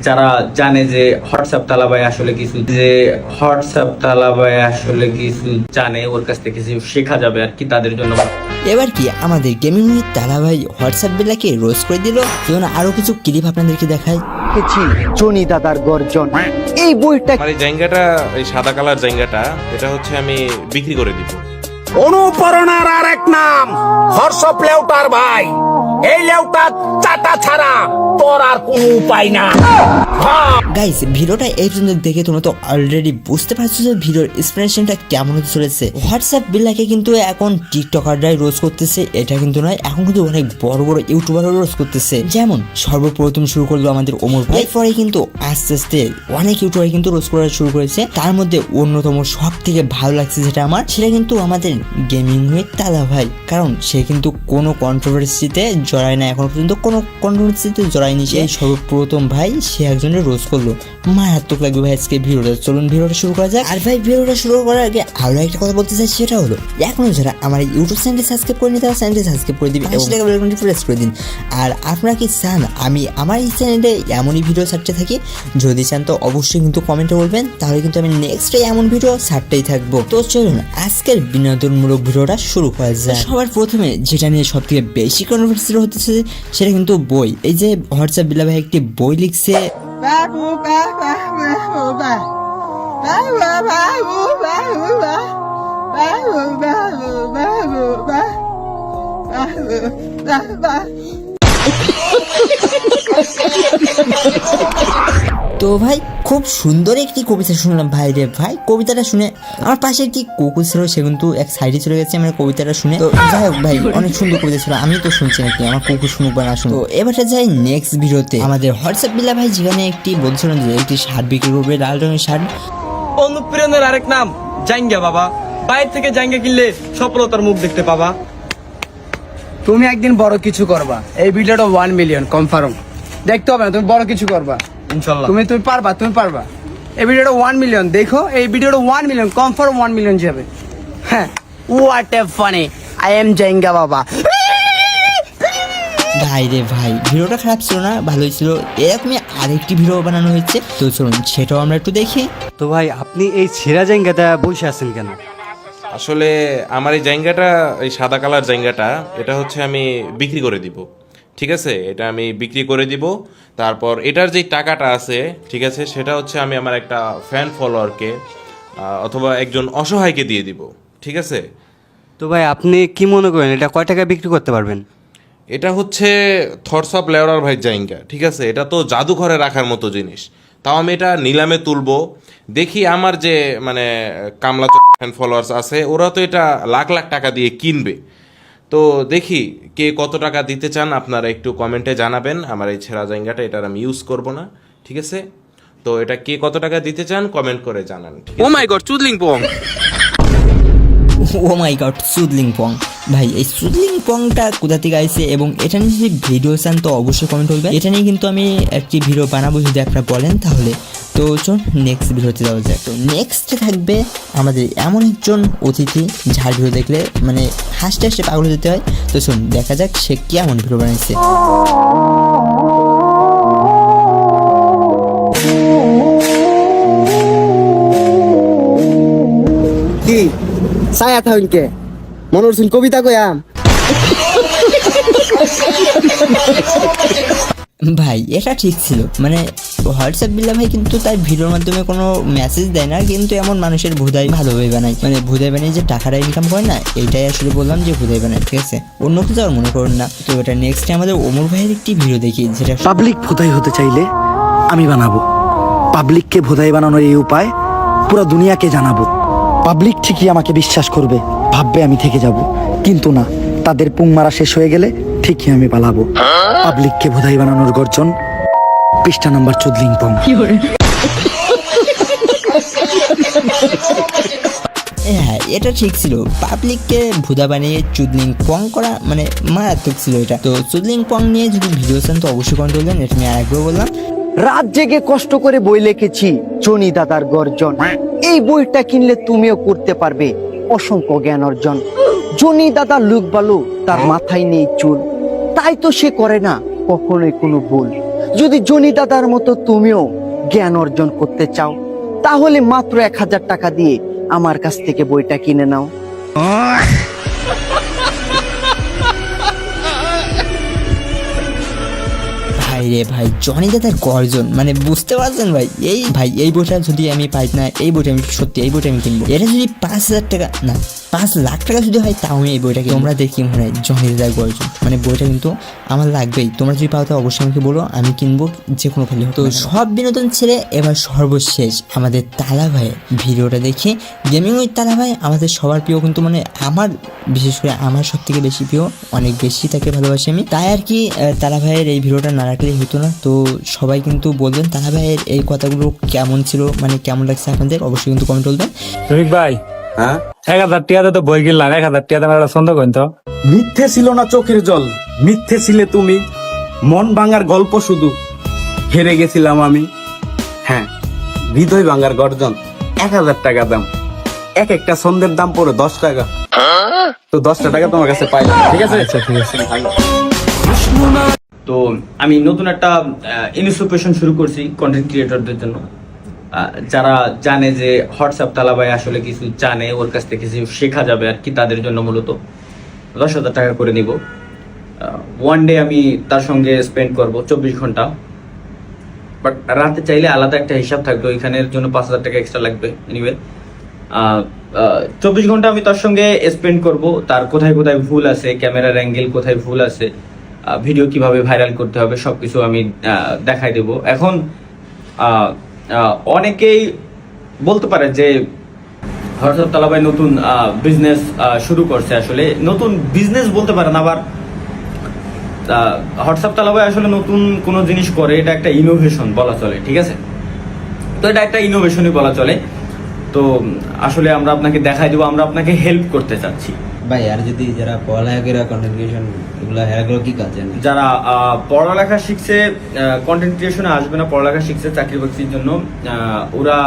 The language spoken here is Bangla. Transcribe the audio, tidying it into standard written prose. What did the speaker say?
যারা জানে যে হোয়াটসঅ্যাপ তালাবাই আসলে কিছু জানে, ওর কাছ থেকে কিছু শেখা যাবে আর কি, তাদের জন্য। এবার কি আমাদের গেমিং উইথ তালা ভাই হোয়াটসঅ্যাপ বেলাকে রোজ করে দিল। যেন আরো কিছু ক্লিপ আপনাদেরকে দেখাই। জনি দাদার গর্জন, এই বইটা আমার এই জায়গাটা, এই সাদা কালার জায়গাটা, এটা হচ্ছে আমি বিক্রি করে দিব। অনুপ্রেরণার আরেক নাম হর্ষপ লেউটার ভাই। এই লেউটা চাটা ছাড়া তোর আর কোনো উপায় না। গাইস, ভিডিওটা এই পর্যন্ত দেখে তোমরা তো অলরেডি বুঝতে পারছো যে ভিডিওর ইন্সপিরেশনটা কেমন হতে চলেছে। হোয়াটসঅ্যাপ বিলাকে কিন্তু এখন টিকটকাররাই রোজ করতেছে, এটা কিন্তু নয়, এখন কিন্তু অনেক বড় বড় ইউটিউবারও রোজ করতেছে। যেমন সর্বপ্রথম শুরু করলো আমাদের ওমর ভাই, পরে কিন্তু আস্তে আস্তে অনেক ইউটিউবার কিন্তু রোজ করা শুরু করেছে। তার মধ্যে অন্যতম সব থেকে ভালো লাগছে যেটা আমার, সেটা কিন্তু আমাদের গেমিং উইথ তালা ভাই। কারণ সে কিন্তু কোনো কন্ট্রোভার্সিতে জড়ায় না, এখনো পর্যন্ত কোনো কন্ট্রোভার্সিতে জড়ায়নি। সেই সর্বপ্রথম ভাই সে একজনের রোজ করলো, মারাত্মক লাগবে ভাই আজকে ভিডিওটা। চলুন ভিডিওটা শুরু করা যাক। আর ভাই ভিডিওটা শুরু করার আগে আরো একটা কথা বলতে চাই, সেটা হলো এখনো যারা আমার ইউটিউব চ্যানেলটি সাবস্ক্রাইব করেনি তারা চ্যানেলটি সাবস্ক্রাইব করে দিবেন এবং বেল আইকনটি প্রেস করে দিন। আর আপনারা কি চান আমি আমার এই চ্যানেলে এমনই ভিডিও ছাড়তে থাকি? যদি চান তো অবশ্যই কিন্তু কমেন্টে বলবেন, তাহলে কিন্তু আমি নেক্সট এমন ভিডিও ছাড়তেই থাকবো। তো চলুন আজকের বিনোদনমূলক ভিডিওটা শুরু করা যায়। সবার প্রথমে যেটা নিয়ে সব থেকে বেশি কনভার্সেশন হতেছে সেটা কিন্তু বই। এই যে হোয়াটসঅ্যাপ বিলা ভাই একটি বই লিখছে। তো ভাই খুব সুন্দর একটি কবিতা শুনলাম ভাই রে ভাই। কবিতাটা শুনে আমার পাশে একটি কুকুর ছিল, সে কিন্তু এক সাইডে চলে গেছে মানে কবিতাটা শুনে। তো যাই হোক ভাই, অনেক সুন্দর কবিতা ছিল, আমি তো শুনছি নাকি, আমার কুকুর শুনুক বা না শুনুক। তো এবারে যাই নেক্সট ভিডিওতে। আমাদের হোয়াটসঅ্যাপ বিলা ভাই যেখানে একটি বলছিলেন যে একটি শার্ট বিক্রি করবে, লাল রঙের শার্ট। অনুপ্রেরণার আরেক নাম জাঙ্গা বাবা। বাইরে থেকে জাঙ্গা কিনলে সফলতার মুখ দেখতে পাবা। তুমি একদিন বড় কিছু করবা। এই ভিডিওটা 1 মিলিয়ন কনফার্ম। দেখতে হবে না, তুমি বড় কিছু করবা ইনশাআল্লাহ। তুমি পারবা। এই ভিডিওটা 1 মিলিয়ন দেখো, এই ভিডিওটা 1 মিলিয়ন কনফার্ম 1 মিলিয়ন যাবে। হ্যাঁ, what a funny, I am জাঙ্গা বাবা। ভাই রে ভাই, ভিডিওটা খারাপ ছিল না, ভালোই ছিল। এরকমই আরেকটি ভিডিও বানানো হয়েছে, তো চলুন সেটাও আমরা একটু দেখি। তো ভাই আপনি এই ছেঁড়া জায়গাটা বসে আছেন কেন? আসলে আমার এই জায়গাটা, এই সাদা কালার জায়গাটা, এটা হচ্ছে আমি বিক্রি করে দিব। ঠিক আছে, এটা আমি বিক্রি করে দিব। তারপর এটার যে টাকাটা আছে, ঠিক আছে, সেটা হচ্ছে আমি আমার একটা ফ্যান ফলোয়ারকে অথবা একজন অসহায়কে দিয়ে দিব। ঠিক আছে। তো ভাই আপনি কি মনে করেন এটা কয় টাকায় বিক্রি করতে পারবেন? এটা হচ্ছে থটস অফ লেওরার ভাই জায়গা। ঠিক আছে, এটা তো জাদুঘরে রাখার মতো জিনিস। তাও আমি এটা নিলামে তুলবো। দেখি আমার যে মানে কামলা ফ্যান ফলোয়ার্স আছে, ওরা তো এটা লাখ লাখ টাকা দিয়ে কিনবে। তো দেখি কে কত টাকা দিতে চান, আপনারা একটু কমেন্টে জানাবেন। আমার এই ছেঁড়া জায়গাটা, এটার আমি ইউজ করব না। ঠিক আছে, তো এটা কে কত টাকা দিতে চান কমেন্ট করে জানান। ও মাই গড, চুদলিং পং। ও মাই গড, সুদলিং পং। ভাই এই সুদলিং পংটা কোথা থেকে আইছে এবং এটা নিয়ে যদি ভিডিও চান তো অবশ্যই কমেন্ট করবেন। এটা নিয়ে কিন্তু আমি একটি ভিডিও বানাবো যদি আপনারা বলেন তাহলে। তো চল নেক্সট ভিডিওতে যাওয়া যায়। তো নেক্সট থাকবে আমাদের এমন একজন অতিথি যার ভিডিও দেখলে মানে হাসতে হাসতে পাগল হয়ে যেতে হয়। তো শোন দেখা যাক সে কেমন ভিডিও বানাইছে। কি ছায়া থাককে মনোর সিং কবিতা কয়াম। ভাই এটা ঠিক ছিল, মানে হোয়াটসঅ্যাপ বিল্লা ভাই কিন্তু তার ভিডিওর মাধ্যমে কোনো মেসেজ দেয় না, কিন্তু এমন মানুষের ভুদাই ভালোভাবে বানায়, মানে ভুদাই বানিয়ে যে টাকাটা ইনকাম করে না, এইটাই আসলে বললাম যে ভুদাই বানায়। ঠিক আছে, অন্য কিছু আর মনে করুন না। তো এটা নেক্সট আমাদের ওমর ভাইয়ের একটি ভিডিও দেখি, যেটা পাবলিক ভোদাই হতে চাইলে আমি বানাবো। পাবলিককে ভোদাই বানানোর এই উপায় পুরো দুনিয়াকে জানাবো। পাবলিক ঠিকই আমাকে বিশ্বাস করবে, ভাববে আমি থেকে যাব, কিন্তু না, তাদের পুং মারা শেষ হয়ে গেলে ঠিকই আমি পালাবো। পাবলিককে ভোদাই বানানোর গর্জন, পৃষ্ঠা নাম্বার চুদলিং পং। হ্যাঁ এটা ঠিক ছিল, পাবলিককে ভুদা বানিয়ে চুদলিং পং করা মানে মারাত্মক ছিল এটা। তো চুদলিং পং নিয়ে যদি ভিডিও চান তো অবশ্যই কমেন্ট করবেন, এটা আমি আরেকবার বললাম। রাত জেগে কষ্ট করে বই লিখেছি জনি দাদার গর্জন। এই বইটা কিনলে তুমিও করতে পারবে অসংখ্য জ্ঞান অর্জন। জনি দাদা লুক বালু, তার মাথায় নেই চুল, তাই তো সে করে না কখনোই কোনো ভুল। যদি জনি দাদার মতো তুমিও জ্ঞান অর্জন করতে চাও তাহলে মাত্র 1000 টাকা দিয়ে আমার কাছ থেকে বইটা কিনে নাও। ভাই রে ভাই, জনি দাদার গর্জন মানে বুঝতে পারছেন ভাই। এই বইটা যদি আমি পাই না, এই বইটা আমি সত্যি এই বইটা আমি কিনবো। এটা যদি 5000 টাকা না 5 লাখ টাকা যদি হয় তাও আমি এই বইটা কিনবো। তোমরা দেখি মনে হয় জনি দাদার গর্জন মানে বইটা কিন্তু আমার লাগবেই। তোমরা যদি পাও তো অবশ্যই আমাকে বলো, আমি কিনবো যে কোনো ফেলে। তো সব বিনোদন ছেড়ে এবার সর্বশেষ আমাদের তালা ভাইয়ের ভিডিওটা দেখি। গেমিং উইথ তালা ভাই আমাদের সবার প্রিয়, কিন্তু মানে আমার বিশেষ করে আমার সব থেকে বেশি প্রিয়, অনেক বেশি তাকে ভালোবাসি আমি। তাই আর কি তালা ভাইয়ের এই ভিডিওটা না রাখলেই হতো না। তো সবাই কিন্তু বলবেন তালা ভাইয়ের এই কথাগুলো কেমন ছিল, মানে কেমন লাগছে আপনাদের, অবশ্যই কিন্তু কমেন্ট বলবেন। রফিক ভাই, 1000 টাকাতে তো বই কিনলাম, 1000 টাকাতে আমার একটা ছন্দ কইন তো। মিথ্যে ছিল না চোখের জল, মিথ্যে ছিলে তুমি, মন ভাঙার গল্প শুধু, হেরে গেছিলাম আমি। হ্যাঁ, হৃদয় ভাঙার গর্জন, 1000 টাকা দাম, এক একটা ছন্দের দাম পড়ে 10 টাকা। তো 10টা টাকা তোমার কাছে পাইলাম, ঠিক আছে? আচ্ছা ঠিক আছে। তো আমি নতুন একটা ইনস্টিটিউশন শুরু করছি কন্টেন্ট ক্রিয়েটরদের জন্য। যারা জানে যে হোয়াটসঅ্যাপ তালাবাই আসলে কিছু জানে, ওর কাছ থেকে কিছু শেখা যাবে আর কি, তাদের জন্য মূলত 10,000 টাকা করে নিব। ওয়ান ডে আমি তার সঙ্গে স্পেন্ড করব 24 ঘন্টা। বাট রাতে চাইলে আলাদা একটা হিসাব থাকবে, ওইখানের জন্য 5,000 টাকা এক্সট্রা লাগবে। এনিওয়ে 24 ঘন্টা আমি তার সঙ্গে স্পেন্ড করব। তার কোথায় কোথায় ভুল আছে, ক্যামেরার অ্যাঙ্গেল কোথায় ভুল আছে, ভিডিও কিভাবে ভাইরাল করতে হবে, সবকিছু আমি দেখাই দেব। এখন অনেকেই বলতে পারে যে হোয়াটসঅ্যাপ তালাবাই নতুন বিজনেস শুরু করছে। আসলে নতুন বিজনেস বলতে পারেন, আবার হোয়াটসঅ্যাপ তালাবাই আসলে নতুন কোনো জিনিস করে, এটা একটা ইনোভেশন বলা চলে, ঠিক আছে? তো এটা একটা ইনোভেশনই বলা চলে। তো আসলে আমরা আপনাকে দেখাই দেবো, আমরা আপনাকে হেল্প করতে চাচ্ছি। ভাই আর যদি যারা পড়ালেখা করে কন্টেন্ট ক্রিয়েশন এগুলো হেরাগুলো কি কাজ জানে? যারা পড়ালেখা শিখছে কন্টেন্ট ক্রিয়েশনে আসবে না, পড়ালেখা শিখছে চাকরি বাকরির জন্য, ওরা